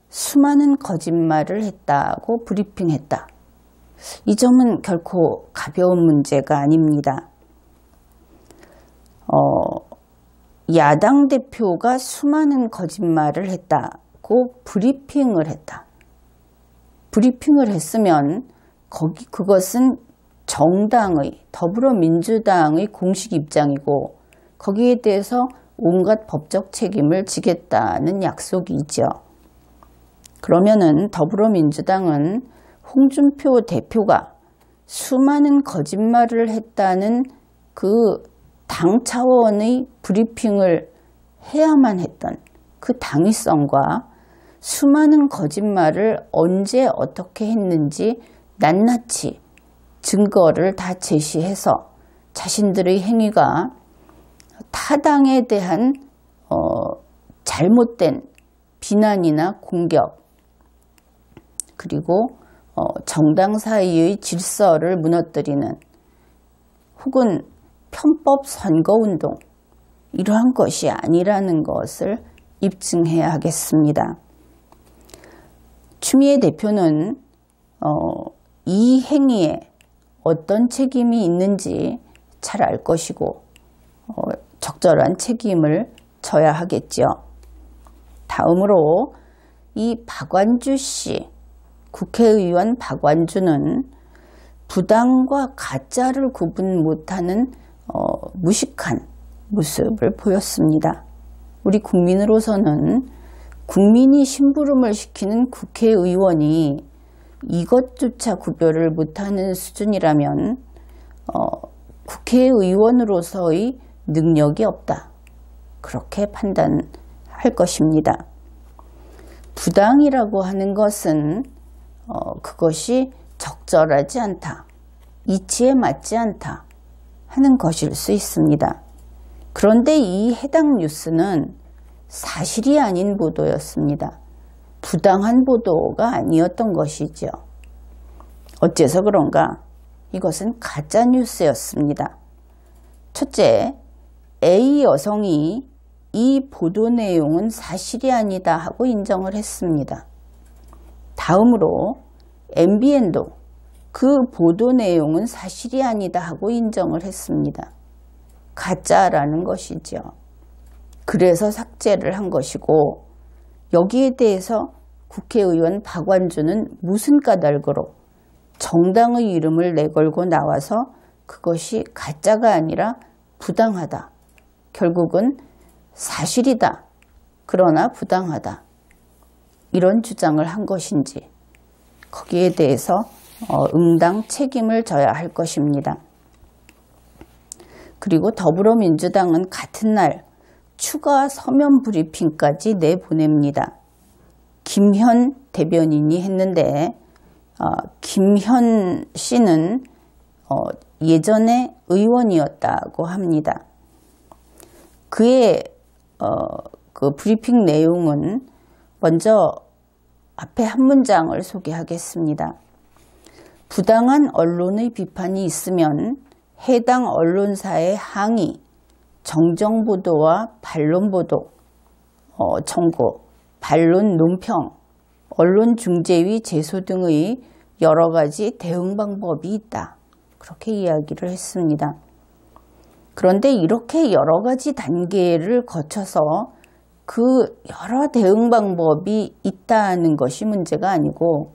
수많은 거짓말을 했다고 브리핑했다. 이 점은 결코 가벼운 문제가 아닙니다. 야당 대표가 수많은 거짓말을 했다고 브리핑을 했다. 브리핑을 했으면 그것은 정당의, 더불어민주당의 공식 입장이고 거기에 대해서 온갖 법적 책임을 지겠다는 약속이죠. 그러면은 더불어민주당은 홍준표 대표가 수많은 거짓말을 했다는 그 당 차원의 브리핑을 해야만 했던 그 당위성과 수많은 거짓말을 언제 어떻게 했는지 낱낱이 증거를 다 제시해서 자신들의 행위가 타당에 대한 잘못된 비난이나 공격, 그리고 정당 사이의 질서를 무너뜨리는 혹은 편법 선거운동, 이러한 것이 아니라는 것을 입증해야 하겠습니다. 추미애 대표는 이 행위에 어떤 책임이 있는지 잘 알 것이고 적절한 책임을 져야 하겠죠. 다음으로 이 박완주 씨, 국회의원 박완주는 부당과 가짜를 구분 못하는 무식한 모습을 보였습니다. 우리 국민으로서는 국민이 심부름을 시키는 국회의원이 이것조차 구별을 못하는 수준이라면 국회의원으로서의 능력이 없다, 그렇게 판단할 것입니다. 부당이라고 하는 것은 그것이 적절하지 않다, 이치에 맞지 않다 하는 것일 수 있습니다. 그런데 이 해당 뉴스는 사실이 아닌 보도였습니다. 부당한 보도가 아니었던 것이죠. 어째서 그런가? 이것은 가짜 뉴스였습니다. 첫째, A 여성이 이 보도 내용은 사실이 아니다 하고 인정을 했습니다. 다음으로 MBN도 그 보도 내용은 사실이 아니다 하고 인정을 했습니다. 가짜라는 것이죠. 그래서 삭제를 한 것이고, 여기에 대해서 국회의원 박완주는 무슨 까닭으로 정당의 이름을 내걸고 나와서 그것이 가짜가 아니라 부당하다, 결국은 사실이다, 그러나 부당하다, 이런 주장을 한 것인지, 거기에 대해서 응당 책임을 져야 할 것입니다. 그리고 더불어민주당은 같은 날 추가 서면 브리핑까지 내보냅니다. 김현 대변인이 했는데, 김현 씨는 예전에 의원이었다고 합니다. 그의 그 브리핑 내용은 먼저 앞에 한 문장을 소개하겠습니다. 부당한 언론의 비판이 있으면 해당 언론사의 항의, 정정보도와 반론보도, 청구, 반론 논평, 언론중재위 제소 등의 여러 가지 대응 방법이 있다, 그렇게 이야기를 했습니다. 그런데 이렇게 여러 가지 단계를 거쳐서 그 여러 대응 방법이 있다는 것이 문제가 아니고,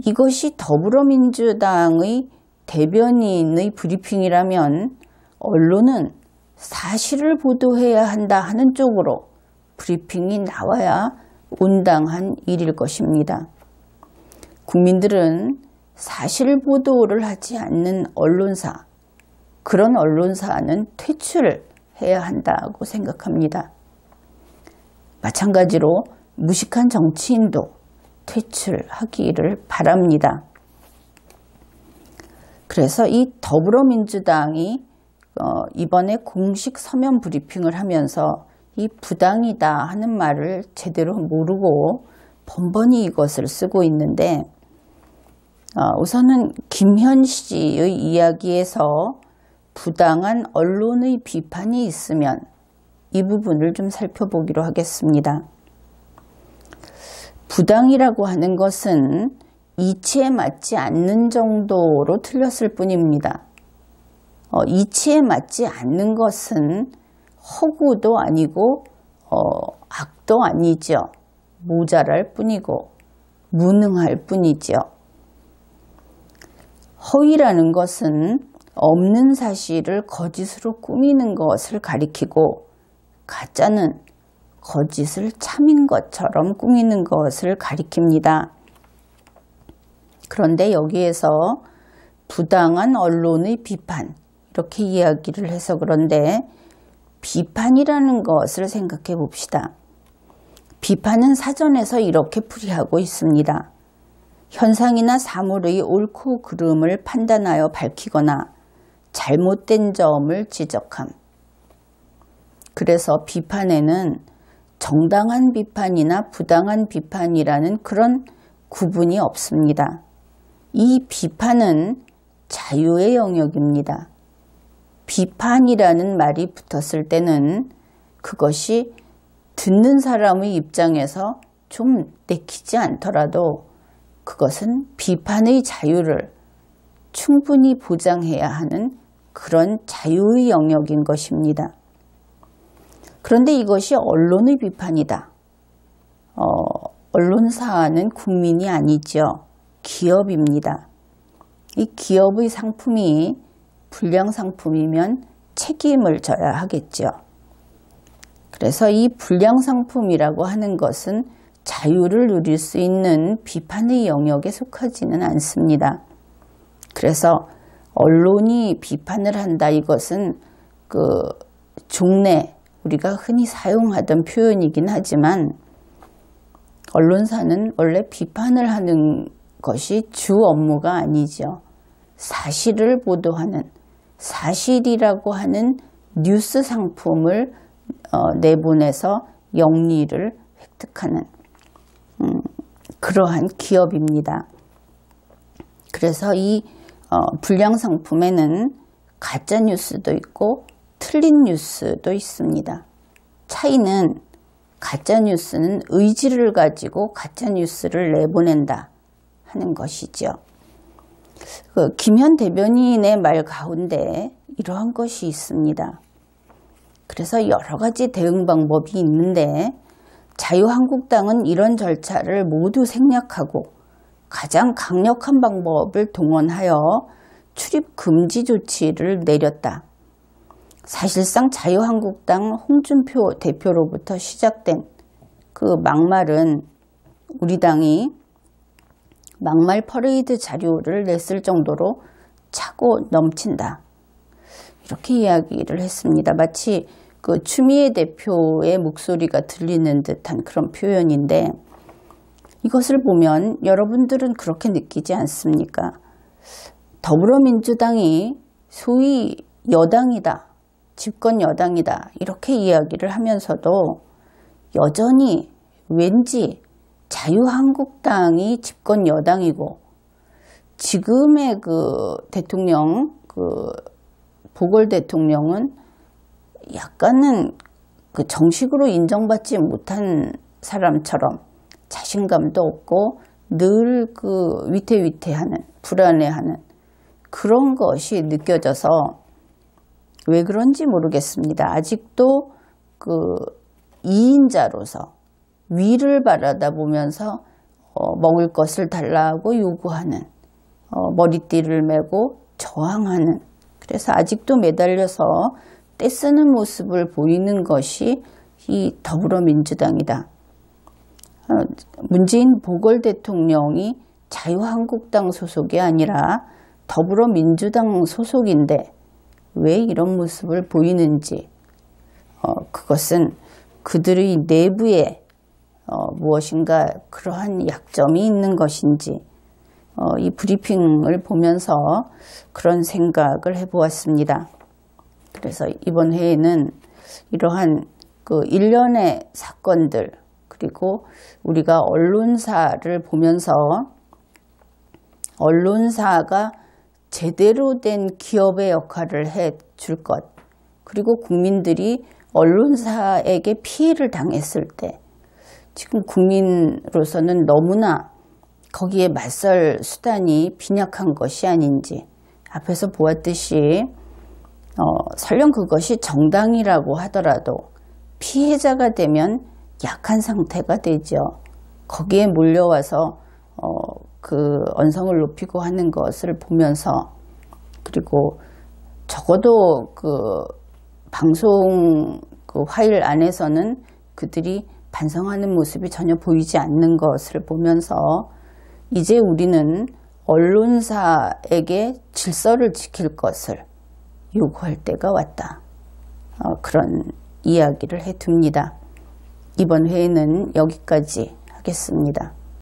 이것이 더불어민주당의 대변인의 브리핑이라면 언론은 사실을 보도해야 한다 하는 쪽으로 브리핑이 나와야 온당한 일일 것입니다. 국민들은 사실 보도를 하지 않는 언론사, 그런 언론사는 퇴출해야 한다고 생각합니다. 마찬가지로 무식한 정치인도 퇴출하기를 바랍니다. 그래서 이 더불어민주당이 이번에 공식 서면 브리핑을 하면서 이 부당이다 하는 말을 제대로 모르고 번번이 이것을 쓰고 있는데, 우선은 김현 씨의 이야기에서 부당한 언론의 비판이 있으면 이 부분을 좀 살펴보기로 하겠습니다. 부당이라고 하는 것은 이치에 맞지 않는 정도로 틀렸을 뿐입니다. 이치에 맞지 않는 것은 허구도 아니고 악도 아니죠. 모자랄 뿐이고 무능할 뿐이죠. 허위라는 것은 없는 사실을 거짓으로 꾸미는 것을 가리키고, 가짜는 거짓을 참인 것처럼 꾸미는 것을 가리킵니다. 그런데 여기에서 부당한 언론의 비판, 이렇게 이야기를 해서 그런데, 비판이라는 것을 생각해 봅시다. 비판은 사전에서 이렇게 풀이하고 있습니다. 현상이나 사물의 옳고 그름을 판단하여 밝히거나 잘못된 점을 지적함. 그래서 비판에는 정당한 비판이나 부당한 비판이라는 그런 구분이 없습니다. 이 비판은 자유의 영역입니다. 비판이라는 말이 붙었을 때는 그것이 듣는 사람의 입장에서 좀 내키지 않더라도 그것은 비판의 자유를 충분히 보장해야 하는 그런 자유의 영역인 것입니다. 그런데 이것이 언론의 비판이다. 언론사는 국민이 아니죠. 기업입니다. 이 기업의 상품이 불량 상품이면 책임을 져야 하겠죠. 그래서 이 불량 상품이라고 하는 것은 자유를 누릴 수 있는 비판의 영역에 속하지는 않습니다. 그래서 언론이 비판을 한다, 이것은 그 종래, 우리가 흔히 사용하던 표현이긴 하지만 언론사는 원래 비판을 하는 것이 주 업무가 아니죠. 사실을 보도하는, 사실이라고 하는 뉴스 상품을 내보내서 영리를 획득하는 그러한 기업입니다. 그래서 이 불량 상품에는 가짜 뉴스도 있고 틀린 뉴스도 있습니다. 차이는 가짜 뉴스는 의지를 가지고 가짜 뉴스를 내보낸다 하는 것이죠. 김현 대변인의 말 가운데 이러한 것이 있습니다. 그래서 여러 가지 대응 방법이 있는데 자유한국당은 이런 절차를 모두 생략하고 가장 강력한 방법을 동원하여 출입 금지 조치를 내렸다. 사실상 자유한국당 홍준표 대표로부터 시작된 그 막말은 우리 당이 막말 퍼레이드 자료를 냈을 정도로 차고 넘친다. 이렇게 이야기를 했습니다. 마치 그 추미애 대표의 목소리가 들리는 듯한 그런 표현인데 이것을 보면 여러분들은 그렇게 느끼지 않습니까? 더불어민주당이 소위 여당이다, 집권 여당이다 이렇게 이야기를 하면서도 여전히 왠지 자유한국당이 집권 여당이고 지금의 그 대통령, 그 보궐 대통령은 약간은 그 정식으로 인정받지 못한 사람처럼 자신감도 없고 늘 그 위태위태하는, 불안해하는 그런 것이 느껴져서 왜 그런지 모르겠습니다. 아직도 그 2인자로서 위를 바라다 보면서 먹을 것을 달라고 요구하는, 머리띠를 메고 저항하는, 그래서 아직도 매달려서 떼쓰는 모습을 보이는 것이 이 더불어민주당이다. 문재인 보궐 대통령이 자유한국당 소속이 아니라 더불어민주당 소속인데 왜 이런 모습을 보이는지, 그것은 그들의 내부에 무엇인가 그러한 약점이 있는 것인지 이 브리핑을 보면서 그런 생각을 해보았습니다. 그래서 이번 회에는 이러한 그 일련의 사건들 그리고 우리가 언론사를 보면서 언론사가 제대로 된 기업의 역할을 해줄 것, 그리고 국민들이 언론사에게 피해를 당했을 때 지금 국민으로서는 너무나 거기에 맞설 수단이 빈약한 것이 아닌지, 앞에서 보았듯이 설령 그것이 정당이라고 하더라도 피해자가 되면 약한 상태가 되죠. 거기에 몰려와서 그 언성을 높이고 하는 것을 보면서, 그리고 적어도 그 방송 그 화일 안에서는 그들이 반성하는 모습이 전혀 보이지 않는 것을 보면서 이제 우리는 언론사에게 질서를 지킬 것을 요구할 때가 왔다. 그런 이야기를 해둡니다. 이번 회에는 여기까지 하겠습니다.